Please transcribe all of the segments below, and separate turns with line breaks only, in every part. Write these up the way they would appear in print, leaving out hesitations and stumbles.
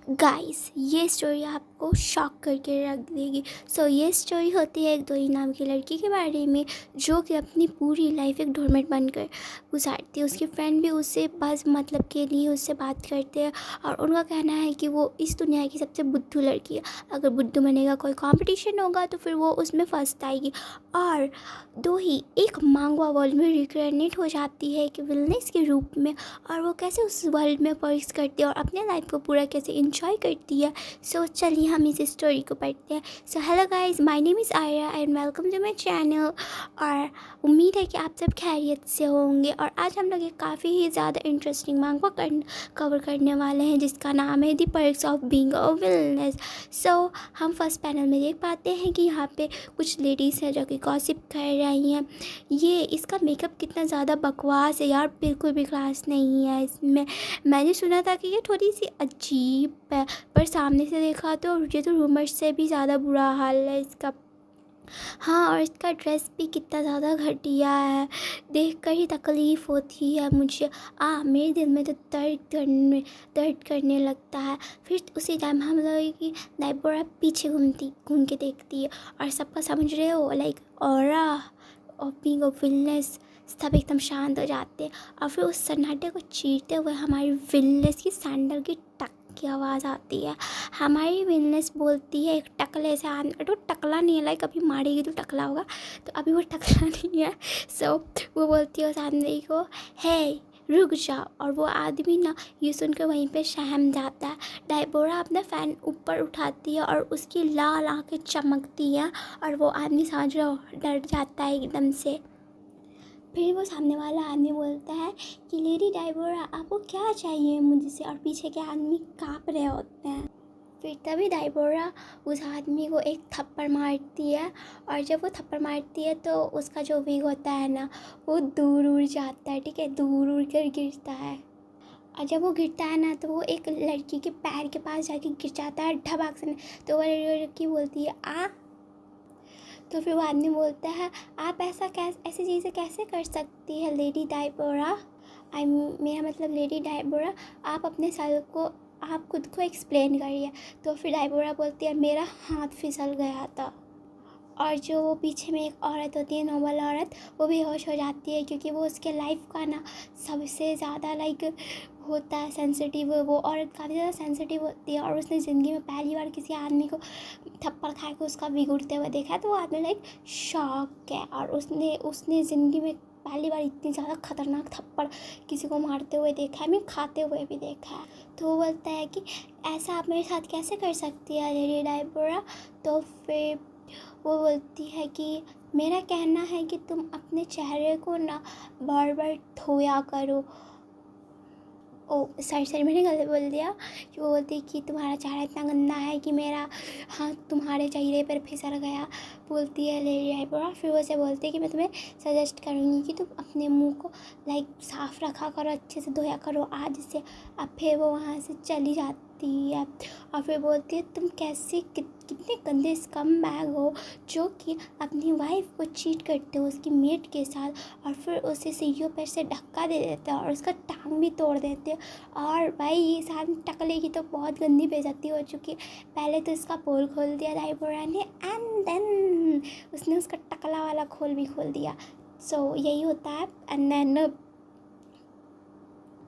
Guys ये story आपको shock करके रख देगी। ये स्टोरी होती है एक दोई नाम की लड़की के बारे में, जो कि अपनी पूरी लाइफ एक डोरमेट बनकर गुजारती है। उसके फ्रेंड भी उससे बस मतलब के लिए उससे बात करते हैं और उनका कहना है कि वो इस दुनिया की सबसे बुद्धू लड़की है। अगर बुद्धू बनेगा कोई कंपटीशन होगा तो फिर वो उसमें फर्स्ट आएगी। और दो ही एक मांगवा वर्ल्ड में रिक्रिएट हो जाती है कि विलनेस के रूप में, और वो कैसे उस वर्ल्ड में पर्स करती है और अपने लाइफ को पूरा कैसे इंजॉय करती है। चलिए हम इस स्टोरी को पढ़ते हैं। Hello guys, my name is Aira and welcome to my channel. और उम्मीद है कि आप सब खैरियत से होंगे। और आज हम लोग एक काफ़ी ही ज़्यादा इंटरेस्टिंग मांगवा कवर करने वाले हैं, जिसका नाम है the perks of being a wellness. हम फर्स्ट पैनल में देख पाते हैं कि यहाँ पे कुछ लेडीज़ हैं जो कि गॉसिप कर रही हैं। ये इसका मेकअप कितना ज़्यादा बकवास है यार, बिल्कुल भी क्लास नहीं है इसमें। मैंने सुना था कि ये थोड़ी सी अजीब है, पर सामने से देखा तो ये तो रूमर्स से भी ज़्यादा बुरा हाल है इसका। हाँ, और इसका ड्रेस भी कितना ज़्यादा घटिया है, देख कर ही तकलीफ़ होती है मुझे। मेरे दिल में तो दर्द करने लगता है। फिर उसी टाइम हम लोग की नाइबोरा पीछे घूम के देखती है और सबका समझ रहे हो like aura of being a wellness. सब एकदम शांत हो जाते हैं और फिर उस सन्नाटे को चीरते हुए हमारी विलनेस की सैंडल की टक की आवाज़ आती है। हमारी विलनेस बोलती है एक टकले से आदमी, तो टकला नहीं है लाइक अभी मारेगी तो टकला होगा, तो अभी वो टकला नहीं है। वो बोलती है उस आदमी को, हे रुक जाओ। और वो आदमी ना ये सुनकर वहीं पे सहम जाता है। डाइबोरा अपना फ़ैन ऊपर उठाती है और उसकी लाल आंखें चमकती हैं और वो आदमी समझ लो डर जाता है एकदम से। फिर वो सामने वाला आदमी बोलता है कि लेडी डाइबोरा आपको क्या चाहिए मुझसे, और पीछे के आदमी काँप रहे होते हैं। फिर तभी डाइबोरा उस आदमी को एक थप्पड़ मारती है, और जब वो थप्पड़ मारती है तो उसका जो विग होता है ना, वो दूर उड़ जाता है। ठीक है, दूर उड़ कर गिरता है। और जब वो गिरता है ना तो वो एक लड़की के पैर के पास जाके गिर जाता है ढबाक से। तो वो लड़की बोलती है तो फिर वो आदमी बोलता है, आप ऐसी चीज़ें कैसे कर सकती है लेडी डाइबोरा। मेरा मतलब लेडी डाइबोरा, आप अपने सर को आप खुद को एक्सप्लेन करिए। तो फिर डाइबोरा बोलती है, मेरा हाथ फिसल गया था। और जो वो पीछे में एक औरत होती है, नॉर्मल औरत, वो बेहोश हो जाती है क्योंकि वो उसके लाइफ का ना सबसे ज़्यादा लाइक होता है सेंसिटिव। वो औरत काफ़ी ज़्यादा सेंसिटिव होती है और उसने ज़िंदगी में पहली बार किसी आदमी को थप्पड़ खा के उसका बिगड़ते हुए देखा है। तो वो आदमी लाइक शॉक है, और उसने ज़िंदगी में पहली बार इतनी ज़्यादा खतरनाक थप्पड़ किसी को मारते हुए देखा है, मैं खाते हुए भी देखा है। तो वो बोलता है कि ऐसा आप मेरे साथ कैसे कर सकती है लेडी डाइबोरा। तो फिर वो बोलती है कि मेरा कहना है कि तुम अपने चेहरे को ना बार बार धोया करो। सॉरी मैंने गलत बोल दिया। कि वो बोलती है कि तुम्हारा चेहरा इतना गंदा है कि मेरा हाथ तुम्हारे चेहरे पर फिसल गया, बोलती है लेडी डाइबोरा। फिर वो से बोलती है कि मैं तुम्हें सजेस्ट करूँगी कि तुम अपने मुंह को लाइक साफ़ रखा करो, अच्छे से धोया करो आज से। अब फिर वो वहाँ से चली जाती है और फिर बोलती है, तुम कितने गंदे स्कम बैग हो जो कि अपनी वाइफ को चीट करते हो उसकी मेट के साथ, और फिर उसे सीढ़ियों पर से धक्का दे देते हो और उसका टांग भी तोड़ देते हो। और भाई ये साथ टकले की तो बहुत गंदी बेइज्जती हो चुकी। पहले तो इसका पोल खोल दिया डाइबोरा ने, एंड देन उसने उसका टकला वाला खोल भी खोल दिया। यही होता है। एंड देन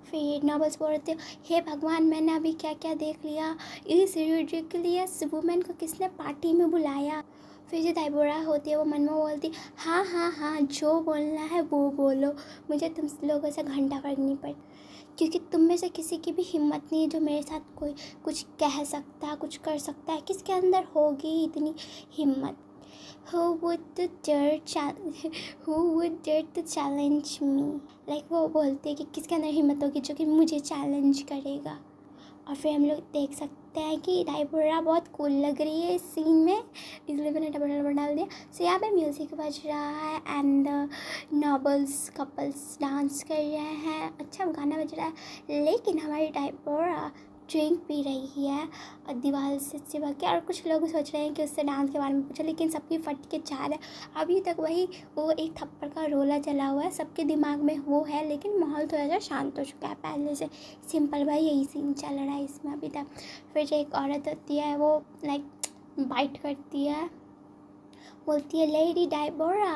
फिर नॉबल्स बोलते हो, हे भगवान मैंने अभी क्या क्या देख लिया, इस रिडिकुलस वुमेन को किसने पार्टी में बुलाया। फिर जो डाइबोरा होती है वो मन में बोलती, हाँ हाँ हाँ जो बोलना है वो बोलो, मुझे तुम लोगों से घंटा फर्क नहीं पड़ता, क्योंकि तुम में से किसी की भी हिम्मत नहीं है जो मेरे साथ कोई कुछ कह सकता है, कुछ कर सकता है। किसके अंदर होगी इतनी हिम्मत। Who would dare to challenge me? Like वो बोलते हैं कि किसके अंदर हिम्मत होगी जो कि मुझे चैलेंज करेगा। और फिर हम लोग देख सकते हैं कि डाइबोरा बहुत कूल लग रही है इस सीन में, इसलिए मैंने डबल डबल डाल दिया। यहाँ पे म्यूज़िक बज रहा है एंड नॉबल्स कपल्स डांस कर रहे हैं, अच्छा गाना बज रहा है। लेकिन हमारी डाइबोरा ड्रिंक पी रही है और दीवार से चिपक के, और कुछ लोग सोच रहे हैं कि उससे डांस के बारे में पूछो, लेकिन सबकी फट के चाल है। अभी तक वही वो एक थप्पड़ का रोला चला हुआ है, सबके दिमाग में वो है, लेकिन माहौल थोड़ा सा शांत हो चुका है पहले से। सिंपल भाई यही सीन चल रहा है इसमें अभी तक। फिर एक औरत होती है, वो लाइक बाइट करती है, बोलती है लेडी डाइबोरा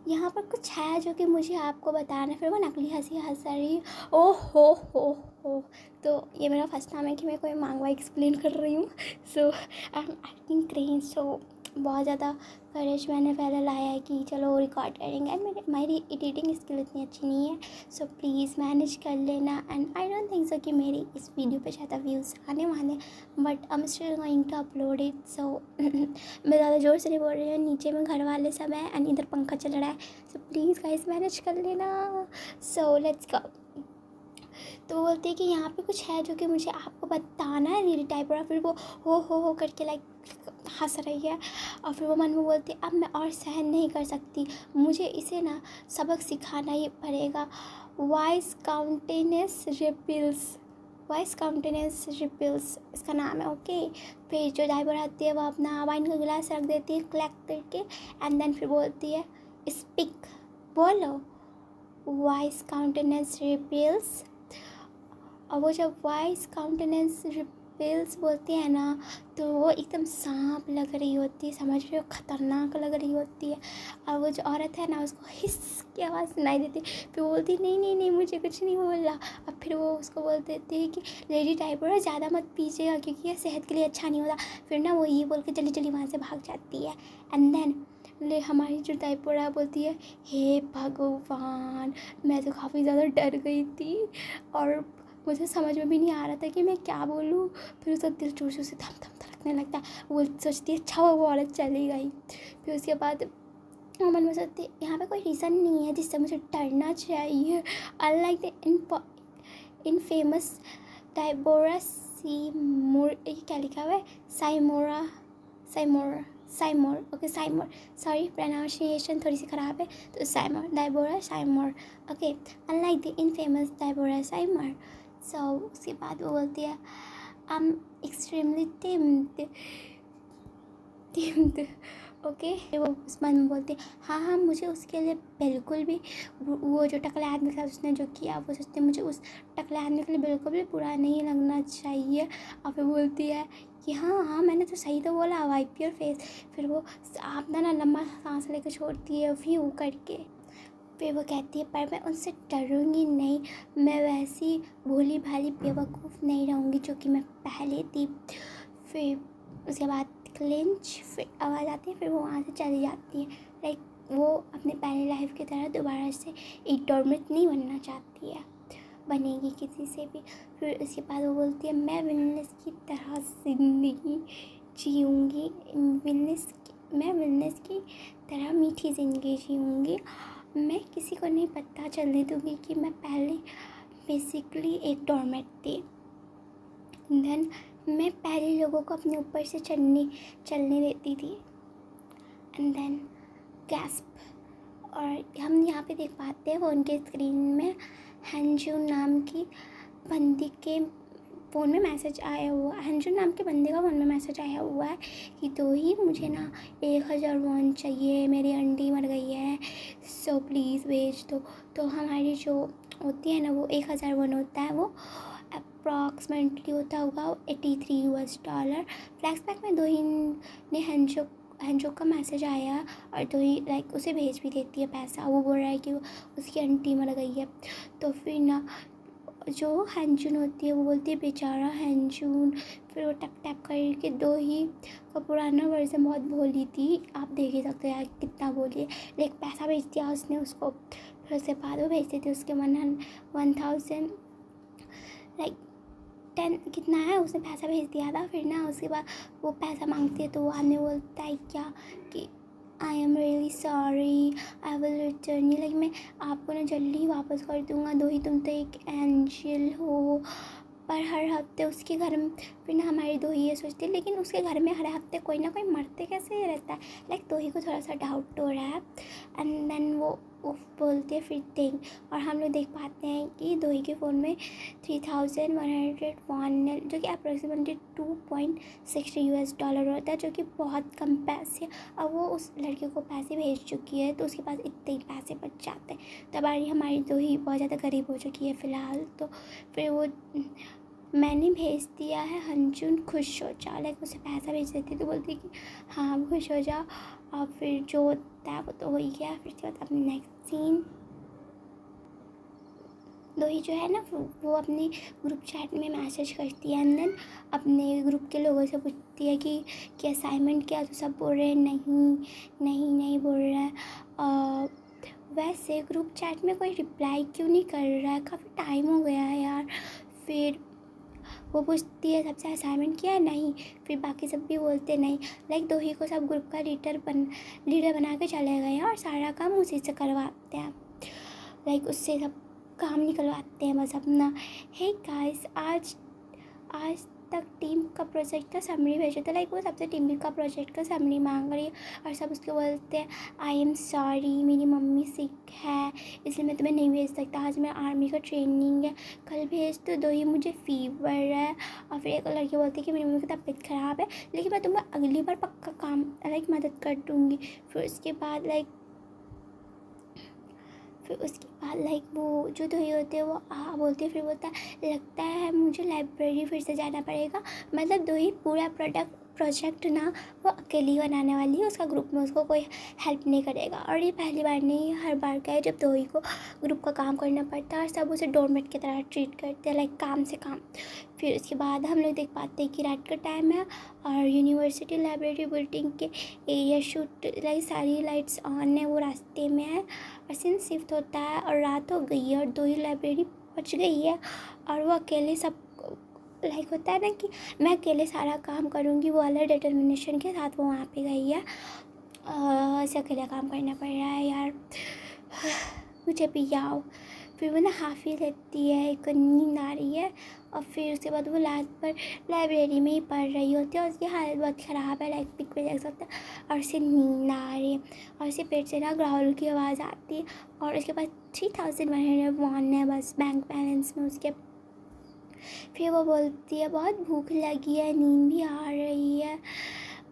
यहाँ पर कुछ है जो कि मुझे आपको बताना है। फिर वो नकली हंसी हंस रही, ओ हो। तो ये मेरा फर्स्ट टाइम है कि मैं कोई मांगवा एक्सप्लेन कर रही हूँ। सो आई एम एक्टिंग क्रेज। सो बहुत ज़्यादा करेज मैंने पहले लाया है कि चलो रिकॉर्ड करेंगे, एंड मेरी एडिटिंग स्किल इतनी अच्छी नहीं है, सो प्लीज़ मैनेज कर लेना। And I don't think so कि मेरी इस वीडियो पे ज़्यादा व्यूज़ आने वाले, but I am still going to upload it. So मैं ज़्यादा ज़ोर से नहीं बोल रही हूँ, नीचे में घर वाले सब हैं एंड इधर पंखा चल रहा है, सो प्लीज़ गाइस मैनेज कर लेना। So let's go. तो बोलती है कि यहाँ पे कुछ है जो कि मुझे आपको बताना है रील टाइप। और फिर वो हो करके लाइक हंस रही है, और फिर वो मन में बोलती है अब मैं और सहन नहीं कर सकती, मुझे इसे ना सबक सिखाना ही पड़ेगा। वाइस काउंटेनेंस रिपल्स इसका नाम है, ओके। फिर जो ड्राइवर आती है वो अपना वाइन का गिलास रख देती है क्लैक करके, एंड देन फिर बोलती है स्पीक, बोलो वाइस काउंटेनेंस रिपल्स। और वो जब वाइस काउंटेनेंस रिपल्स बोलती है ना, तो वो एकदम सांप लग रही होती है, समझ रहे हो, खतरनाक लग रही होती है। और वो जो औरत है ना, उसको हिस की आवाज़ सुनाई देती है। फिर बोलती नहीं मुझे कुछ नहीं बोला। अब फिर वो उसको बोल देती है कि लेडी डाइबर ज़्यादा मत पीजिएगा क्योंकि ये सेहत के लिए अच्छा नहीं होता। फिर ना वो ये बोल के जल्दी वहाँ से भाग जाती है। एंड देन हमारी जो डाइपोरा बोलती है हे भगवान, मैं तो काफ़ी ज़्यादा डर गई थी और मुझे समझ में भी नहीं आ रहा था कि मैं क्या बोलूँ। फिर उसका दिल जोर जोर से धम धम धड़कने लगता है। वो सोचती है अच्छा वो औरत चली गई। फिर उसके बाद वो मन में सोचती है यहाँ पे कोई रीज़न नहीं है जिससे मुझे डरना चाहिए। Unlike the infamous Deborah Seymour, ये क्या लिखा हुआ है, Seymour, okay Seymour, sorry pronunciation थोड़ी सी ख़राब है, तो Seymour, Deborah Seymour, okay. Unlike the infamous Deborah Seymour. So उसके बाद वो बोलती है I am extremely timid, okay. वो उस मन में बोलती है हाँ मुझे उसके लिए बिल्कुल भी, वो जो टकले आदमी के साथ उसने जो किया, वो सोचते मुझे उस टकले आदमी के लिए बिल्कुल भी बुरा नहीं लगना चाहिए। और फिर बोलती है कि हाँ मैंने तो सही तो बोला, वाइप योर फेस। फिर वो अपना ना लंबा सांस लेकर छोड़ती है व्यू करके। फिर वो कहती है पर मैं उनसे डरूंगी नहीं, मैं वैसी भोली भाली बेवकूफ़ नहीं रहूँगी जो कि मैं पहले थी। फिर उसके बाद क्लिंच, फिर आवाज़ आती है, फिर वो वहाँ से चली जाती है। लाइक वो अपने पहले लाइफ की तरह दोबारा से एक डोरमेट नहीं बनना चाहती है, बनेगी किसी से भी। फिर उसके बाद वो बोलती है मैं विलनेस की तरह ज़िंदगी जीऊँगी, मैं विलनेस की तरह मीठी ज़िंदगी जीऊँगी, मैं किसी को नहीं पता चलने दूँगी कि मैं पहले बेसिकली एक डोरमेट थी। देन मैं पहले लोगों को अपने ऊपर से चलने देती थी। And then gasp. और हम यहाँ पे देख पाते हैं फ़ोन के स्क्रीन में हंजू नाम की बंदी के फ़ोन में मैसेज आया हुआ, हंजू नाम के बंदे का फ़ोन में मैसेज आया हुआ है कि तो ही मुझे ना 1000 वॉन चाहिए, मेरी आंटी मर गई है, सो प्लीज़ भेज दो। तो हमारी जो होती है ना वो 1000 वॉन होता है, वो अप्रॉक्सीमेटली होता होगा $83। फ्लैशबैक में दो ही ने हंजो का मैसेज आया और तो ही लाइक उसे भेज भी देती है पैसा। वो बोल रहा है कि उसकी आंटी मर गई है। तो फिर ना जो हैंजून होती है वो बोलती है बेचारा हैंजून। फिर वो टप टैप करके दो ही का पुराना वर्जन बहुत भोली थी, आप देख ही सकते हैं यार कितना भोली है, लेकिन पैसा भेज दिया उसने उसको। फिर उसके बाद वो भेजते थे उसके 1000 लाइक 10 कितना है उसने पैसा भेज दिया था। फिर ना उसके बाद वो पैसा मांगती है तो वो आदमी बोलता है क्या कि I am really sorry, I will return you, like मैं आपको ना जल्दी वापस कर दूँगा, दो ही तुम तो एक एंजल हो। पर हर हफ्ते उसके घर में फिर ना हमारी दो ही ये सोचती है, लेकिन उसके घर में हर हफ्ते कोई ना कोई मरते कैसे रहता है, लाइक दो ही को थोड़ा सा डाउट हो रहा है। एंड देन वो उफ बोलती है फिर थिंक। और हम लोग देख पाते हैं कि दोही के फ़ोन में 3101 जो कि अप्रोक्सीमेटली $2.60 होता है, जो कि बहुत कम पैसे। अब वो उस लड़के को पैसे भेज चुकी है तो उसके पास इतने ही पैसे बच जाते हैं। तो हमारी दोही बहुत ज़्यादा गरीब हो चुकी है फ़िलहाल। तो फिर वो मैंने भेज दिया है हंचुन खुश हो जा, लाइक उसे पैसा भेज देती तो बोलती कि हाँ खुश हो जा। और फिर जो होता है वो तो हो ही गया। फिर उसके बाद अपनी नेक्स्ट सीन, दोही जो है ना वो अपने ग्रुप चैट में मैसेज करती है एंड देन अपने ग्रुप के लोगों से पूछती है कि असाइनमेंट क्या, तो सब बोल रहे हैं नहीं बोल रहा है। वैसे ग्रुप चैट में कोई रिप्लाई क्यों नहीं कर रहा है, काफ़ी टाइम हो गया है यार। फिर वो पूछती है सबसे असाइनमेंट किया है, नहीं। फिर बाकी सब भी बोलते नहीं। लाइक दोही को सब ग्रुप का लीडर बना के चले गए हैं और सारा काम उसी से करवाते हैं। लाइक उससे सब काम निकलवाते हैं बस अपना। हे गाइस, आज तक टीम का प्रोजेक्ट का समरी भेजा था। लाइक वो सबसे टीम का प्रोजेक्ट का समरी मांग रही है और सब उसको बोलते हैं आई एम सॉरी, मेरी मम्मी सिक है इसलिए मैं तुम्हें नहीं भेज सकता, आज मेरा आर्मी का ट्रेनिंग है, कल भेज तो दो, ही मुझे फीवर है। और फिर एक लड़की बोलती है कि मेरी मम्मी की तबीयत ख़राब है लेकिन मैं तुम्हें अगली बार पक्का काम लाइक मदद कर दूँगी। फिर उसके बाद लाइक वो जो दोही होते हैं वो बोलते हैं। फिर बोलता है लगता है मुझे लाइब्रेरी फिर से जाना पड़ेगा। मतलब दोही पूरा प्रोजेक्ट ना वो अकेली बनाने वाली है, उसका ग्रुप में उसको कोई हेल्प नहीं करेगा। और ये पहली बार नहीं, हर बार का है जब दोही को ग्रुप का काम करना पड़ता है और सब उसे डोरमेट की तरह ट्रीट करते हैं, लाइक काम से काम। फिर उसके बाद हम लोग देख पाते हैं कि रात का टाइम है और यूनिवर्सिटी लाइब्रेरी बिल्डिंग के एरिया शूट लाइक सारी लाइट्स ऑन है, वो रास्ते में है और सीन शिफ्ट होता है और रात हो गई है और दोही लाइब्रेरी पहुंच गई है और वो अकेले सब लाइक होता है ना कि मैं अकेले सारा काम करूँगी, वो वाला डिटर्मिनेशन के साथ वो वहाँ पे गई है। ऐसे अकेला काम करना पड़ रहा है यार, मुझे भी आओ। फिर वो ना हाफी लेती है, एक नींद आ रही है और फिर उसके बाद वो लास्ट पर लाइब्रेरी में ही पढ़ रही होती है और उसकी हालत बहुत ख़राब है, लाइक पिक पे देख सकते हैं। और उसे नींद आ रही है और उसे पेट से ना ग्राउल की आवाज़ आती है और उसके बाद 3101 है बस बैंक बैलेंस में उसके। फिर वो बोलती है बहुत भूख लगी है, नींद भी आ रही है,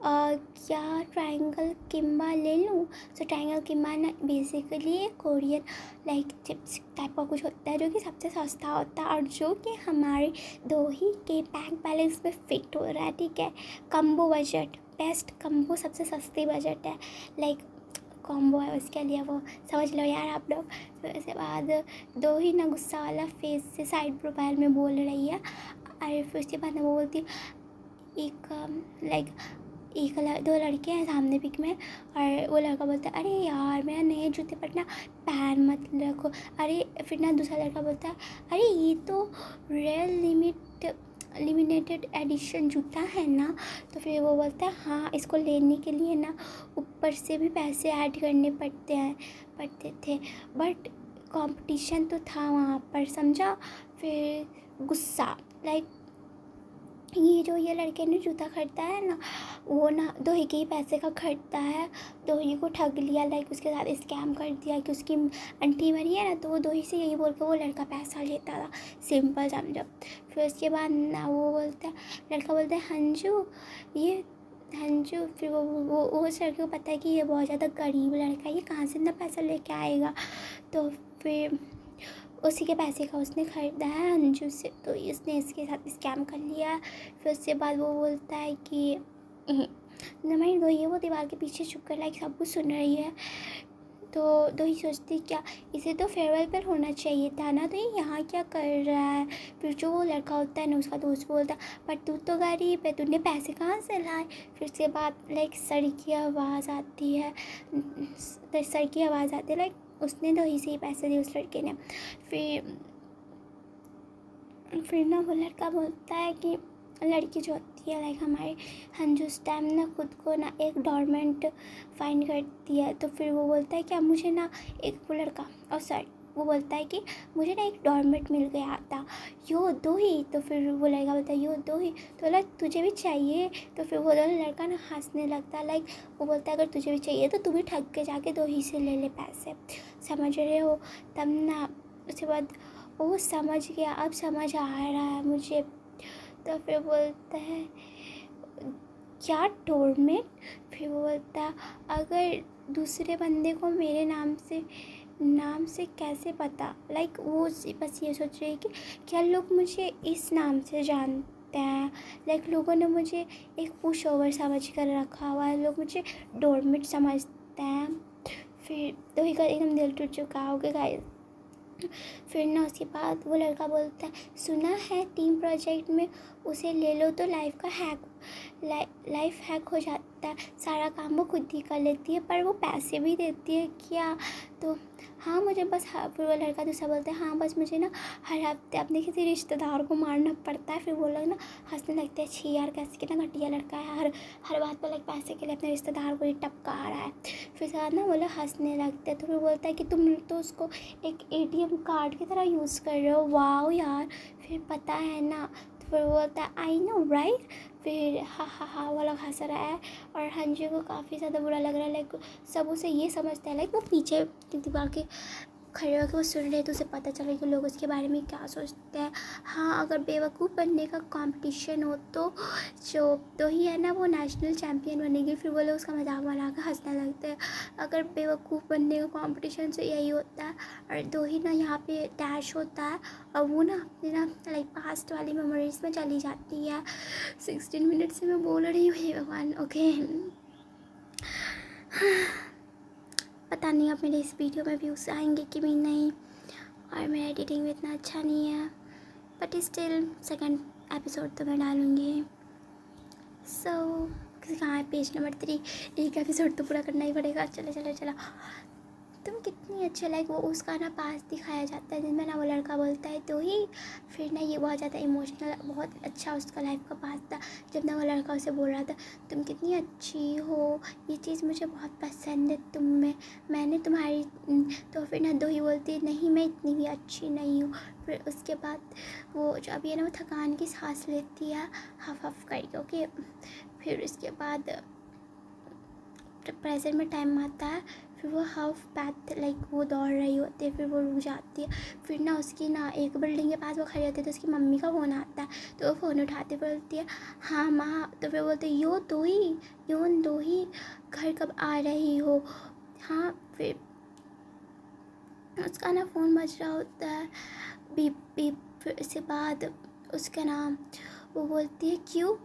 क्या ट्रायंगल किम्बा ले लूँ। सो ट्रायंगल किम्बा ना बेसिकली एक कोरियन लाइक चिप्स टाइप का कुछ होता है जो कि सबसे सस्ता होता है और जो कि हमारे दोही के बैंक बैलेंस में फिट हो रहा है, ठीक है। कम्बो बजट, बेस्ट कम्बो, सबसे सस्ती बजट है, लाइक कॉम्बो है उसके लिए, वो समझ लो यार आप लोग। फिर उसके बाद दोही ना गुस्सा वाला फेस से साइड प्रोफाइल में बोल रही है और फिर उसके बाद वो बोलती दो लड़के हैं सामने पिक में और वो लड़का बोलता है अरे यार मेरा नए जूते पर ना पैर मत रखो। अरे फिर ना दूसरा लड़का बोलता है अरे ये तो रेयर लिमिटेड एडिशन जूता है ना। तो फिर वो बोलता है हाँ, इसको लेने के लिए ना ऊपर से भी पैसे ऐड करने पड़ते थे बट कंपटीशन तो था वहाँ पर, समझा। फिर गुस्सा, लाइक ये लड़के ने जूता खरीदा है ना वो ना दोही के ही पैसे का खरीदता है, दोही को ठग लिया, लाइक उसके साथ स्कैम कर दिया कि उसकी आंटी मरी है ना तो वो दोही से यही बोल के वो लड़का पैसा लेता था, सिंपल समझो। फिर उसके बाद ना लड़का बोलता है हंजू। फिर वो उस लड़के को पता है कि ये बहुत ज़्यादा गरीब लड़का है, ये कहाँ से इतना पैसा लेके आएगा। तो फिर उसी के पैसे का उसने ख़रीदा है अंजू से, तो इसने इसके साथ स्कैम कर लिया। फिर उसके बाद वो बोलता है कि हमारी दोही है वो दीवार के पीछे छुप कर लाइक सब कुछ सुन रही है। तो दोही सोचती क्या इसे तो फेयरवेल पर होना चाहिए था ना, तो ये यहाँ क्या कर रहा है। फिर जो वो लड़का होता है ना उसका दोस्त बोलता है पर तू तो गरीब है, तूने पैसे कहाँ से लाए। फिर उसके बाद लाइक सर की आवाज़ आती है लाइक उसने दोही से ही पैसे दिए उस लड़के ने। फिर ना वो लड़का बोलता है कि लड़की जो होती है लाइक हमारे हंजू उस टाइम ना खुद को ना एक डॉर्मेंट फाइंड करती है। तो फिर वो बोलता है कि अब मुझे ना एक वो लड़का वो बोलता है कि मुझे ना एक डॉर्मेट मिल गया था, यो दो ही। तो फिर वो लड़का बोलता है यो दो ही, तो बोला तुझे भी चाहिए। तो फिर वो लड़का ना हंसने लगता है, लाइक वो बोलता है अगर तुझे भी चाहिए तो तू भी ठग के जाके दो ही से ले ले पैसे, समझ रहे हो। तब ना उसके बाद वो समझ गया, अब समझ आ रहा है मुझे। तो फिर बोलता है क्या डोरमेट। फिर वो बोलता है अगर दूसरे बंदे को मेरे नाम से कैसे पता, लाइक वो बस ये सोच रही है कि क्या लोग मुझे इस नाम से जानते हैं, लाइक लोगों ने मुझे एक पुश ओवर समझ कर रखा हुआ है, लोग मुझे डोरमेट समझते हैं। फिर तो ही का एकदम दिल टूट चुका होगा गाइस। फिर ना उसके बाद वो लड़का बोलता है सुना है टीम प्रोजेक्ट में उसे ले लो तो लाइफ हैक हो जाता है, सारा काम वो खुद ही कर लेती है पर वो पैसे भी देती है क्या। तो हाँ मुझे बस, हाँ फिर वो लड़का दूसरा बोलता है हाँ बस मुझे ना हर हफ्ते अपने किसी रिश्तेदार को मारना पड़ता है। फिर वो लोग ना हंसने लगते हैं, छी यार कैसे कितना घटिया लड़का है, हर बात पर लाइक पैसे के लिए अपने रिश्तेदार को ही टपका रहा है। फिर साथ ना वो लोग हंसने लगते हैं। तो फिर बोलता है कि तुम तो उसको एक ATM कार्ड की तरह यूज़ कर रहे हो, वाओ यार, फिर पता है ना। तो फिर वो बोलता है आई नो राइट। फिर हा वो लोग हंस रहा है और हंजू को काफ़ी ज़्यादा बुरा लग रहा है, लाइक सब उसे ये समझता है, लाइक वो पीछे दीवार के खड़े होकर वो सुन रहे तो उसे पता चले कि लोग उसके बारे में क्या सोचते हैं। हाँ अगर बेवकूफ़ बनने का कंपटीशन हो तो जो तो ही है ना वो नेशनल चैम्पियन बनेगी। फिर वो लोग उसका मजाक बना कर हंसने लगते हैं। अगर बेवकूफ़ बनने का कंपटीशन से यही होता है और दो ही ना यहाँ पे डैश होता है और वो ना अपने ना लाइक पास्ट वाली मेमोरीज में चली जाती है। 16 मिनट से मैं बोल रही हूँ, हे भगवान। ओके पता नहीं अब मेरे इस वीडियो में व्यूज़ आएंगे कि भी नहीं, और मेरा एडिटिंग भी इतना अच्छा नहीं है, बट स्टिल सेकंड एपिसोड तो मैं डालूँगी। सो कहाँ है पेज नंबर 3, एक एपिसोड तो पूरा करना ही पड़ेगा। चलो तुम कितनी अच्छी, लाइक वो उसका ना पास दिखाया जाता है जिसमें ना वो लड़का बोलता है तो ही फिर ना ये बहुत ज़्यादा इमोशनल, बहुत अच्छा उसका लाइफ का पास था जब ना वो लड़का उसे बोल रहा था तुम कितनी अच्छी हो, ये चीज़ मुझे बहुत पसंद है तुम में, मैंने तुम्हारी। तो फिर ना दो ही बोलती है नहीं मैं इतनी भी अच्छी नहीं हूँ। फिर उसके बाद वो जो अभी है ना वो थकान की सांस लेती है हफ करके। ओके फिर उसके बाद प्रेजेंट में टाइम आता है, फिर वो हाफ पैथ लाइक वो दौड़ रही होती है, फिर वो रुक जाती है। फिर ना उसकी ना एक बिल्डिंग के पास वो खड़ी होती है तो उसकी मम्मी का फ़ोन आता है, तो वो फ़ोन उठाती बोलती है हाँ माँ। तो फिर बोलते यून दो ही घर कब आ रही हो। हाँ फिर उसका ना फ़ोन बज रहा होता है, बीप बीप। फिर उसके बाद उसका नाम वो बोलती है क्यों।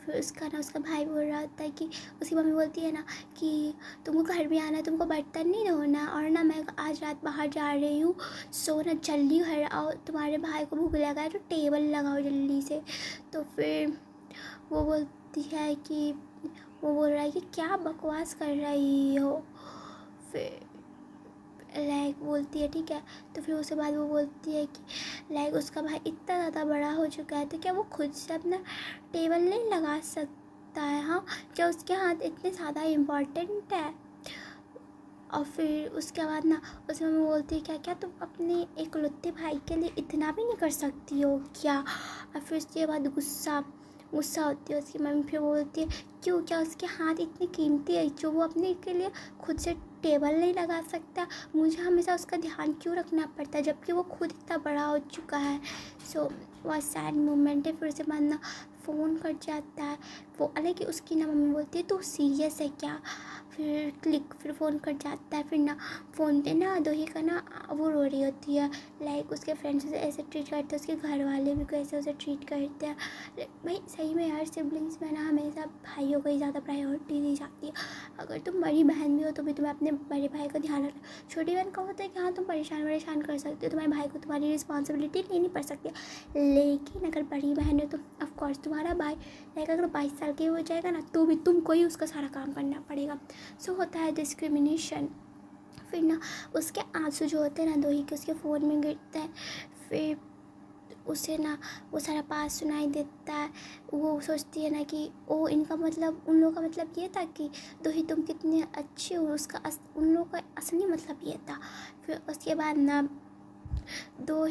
फिर उसका भाई बोल रहा होता है कि उसकी मम्मी बोलती है ना कि तुमको घर भी आना है, तुमको बर्तन नहीं धोना, और ना मैं आज रात बाहर जा रही हूँ, सो ना जल्दी घर आओ, तुम्हारे भाई को भूख लगा है तो टेबल लगाओ जल्दी से। तो फिर वो बोलती है कि वो बोल रहा है कि क्या बकवास कर रही हो। फिर लाइक बोलती है ठीक है। तो फिर उसके बाद वो बोलती है कि लाइक उसका भाई इतना ज़्यादा बड़ा हो चुका है तो क्या वो खुद से अपना टेबल नहीं लगा सकता है, हाँ क्या उसके हाथ इतने ज़्यादा इम्पॉर्टेंट है। और फिर उसके बाद ना उसमें मम्मी बोलती है क्या क्या तुम अपने इकलौते भाई के लिए इतना भी नहीं कर सकती हो क्या। और फिर उसके बाद गुस्सा होती है उसकी मम्मी। फिर बोलती है क्यों, क्या उसके हाथ इतने कीमती है जो वो अपने के लिए खुद से टेबल नहीं लगा सकता, मुझे हमेशा उसका ध्यान क्यों रखना पड़ता है जबकि वो खुद इतना बड़ा हो चुका है। सो वह सैड मोमेंट है। फिर उसके बाद ना फ़ोन कट जाता है, वो अलग ही उसकी ना मम्मी बोलती है तो सीरियस है क्या। फिर फ़ोन कट जाता है। फिर ना फ़ोन पे ना दोही का ना वो रो रही होती है, लाइक उसके फ्रेंड्स उसे ऐसे ट्रीट करते हैं, उसके घर वाले भी कैसे उसे ट्रीट करते हैं। भाई सही में यार सिबलिंग्स में ना हमेशा भाइयों को ही ज़्यादा प्रायोरिटी दी जाती है। अगर तुम बड़ी बहन भी हो तो भी तुम्हें अपने बड़े भाई का ध्यान रखना। छोटी बहन का होता है कि हाँ तुम परेशान कर सकते हो, तुम्हारे भाई को तुम्हारी रिस्पॉन्सिबिलिटी लेनी पड़ सकती है, लेकिन अगर बड़ी बहन हो तो ऑफकोर्स तुम्हारा भाई लाइक अगर 22 साल के हो जाएगा ना तो भी तुमको ही उसका सारा काम करना पड़ेगा। सो होता है डिस्क्रिमिनेशन। फिर ना उसके आंसू जो होते हैं ना दोही के उसके फ़ोन में गिरते हैं। फिर उसे ना वो सारा पास सुनाई देता है। वो सोचती है ना कि ओ इनका मतलब उन लोगों का मतलब ये था कि दोही तुम कितनी अच्छी हो, उन लोगों का असली मतलब ये था। फिर उसके बाद ना दो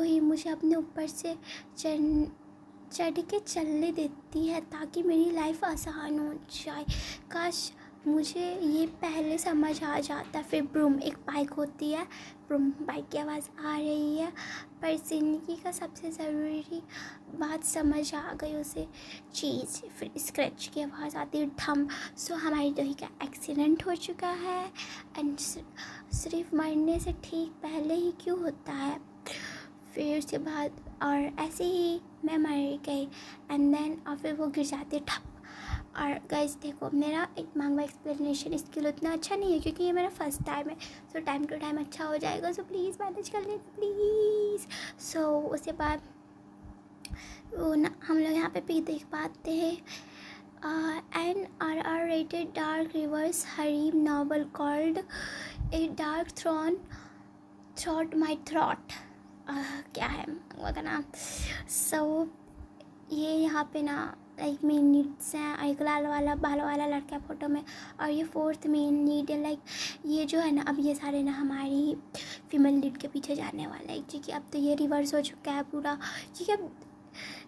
ही मुझे अपने ऊपर से चढ़ के चलने देती है ताकि मेरी लाइफ आसान हो जाए। काश मुझे ये पहले समझ आ जाता। फिर ब्रूम, एक बाइक होती है, ब्रूम बाइक की आवाज़ आ रही है, पर ज़िंदगी का सबसे ज़रूरी बात समझ आ गई उसे चीज़। फिर स्क्रैच की आवाज़ आती है, ठम। सो हमारी दोही का एक्सीडेंट हो चुका है एंड सिर्फ मरने से ठीक पहले ही क्यों होता है। फिर उसके बाद और ऐसे ही मैं मर गई एंड देन और फिर वो गिर जाती है, ठप। और गाइस देखो, मेरा एक मांगवा एक्सप्लेनेशन इसके लिए उतना अच्छा नहीं है क्योंकि ये मेरा फर्स्ट टाइम है। सो टाइम टू टाइम अच्छा हो जाएगा। सो प्लीज़ मैनेज कर लेना प्लीज़। सो उसके बाद वो ना हम लोग यहाँ पे भी देख पाते हैं NRR rated dark reverse harem novel called A Dark Thought My Throat। क्या है मांगवा का नाम। सो ये यहाँ पे ना लाइक मेन लीड्स हैं, एक लाल वाला बाल वाला लड़का फ़ोटो में, और ये फोर्थ मेन लीड है। लाइक ये जो है ना, अब ये सारे ना हमारी फीमेल लीड के पीछे जाने वाला है क्योंकि अब तो ये रिवर्स हो चुका है पूरा। क्योंकि अब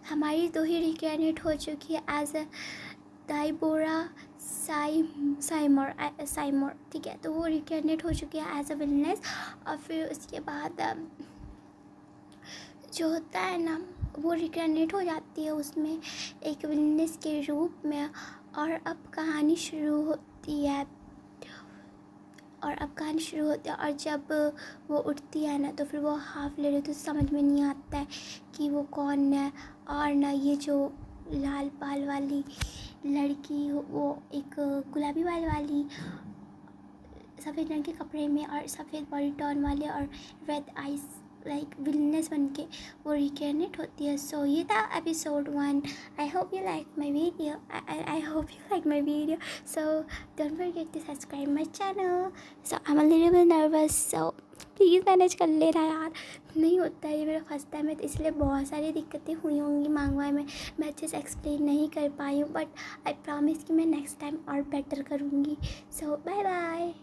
हमारी दो ही रिक्रेनेट हो चुकी है एज अ डाइबोरा साइमोर, ठीक है। तो वो रिक्रेनेट हो चुकी है एज अ विलनेस। और फिर उसके बाद जो होता है ना, वो रिक्रेनेट हो जाती है उसमें एक विलनेस के रूप में। और अब कहानी शुरू होती है और जब वो उठती है ना, तो फिर वो हाफ ले रही, तो समझ में नहीं आता है कि वो कौन है। और ना ये जो लाल बाल वाली लड़की, वो एक गुलाबी बाल वाली सफ़ेद रंग के कपड़े में और सफ़ेद बॉडी टोन वाले और रेड आइज लाइक विलनेस बन के वो रिक्रेनेट होती है। सो ये था episode 1। I hope you like my video. I hope you like my video. So don't forget to subscribe my channel. So I'm a little bit nervous, so please manage कर ले रहा यार। नहीं होता है, ये मेरा फर्स्ट टाइम है, तो इसलिए बहुत सारी दिक्कतें हुई होंगी मांगवा में। मैं अच्छे से एक्सप्लेन नहीं कर पाई हूँ, बट आई प्रॉमिस कि मैं नेक्स्ट टाइम और बेटर करूँगी। सो बाय बाय।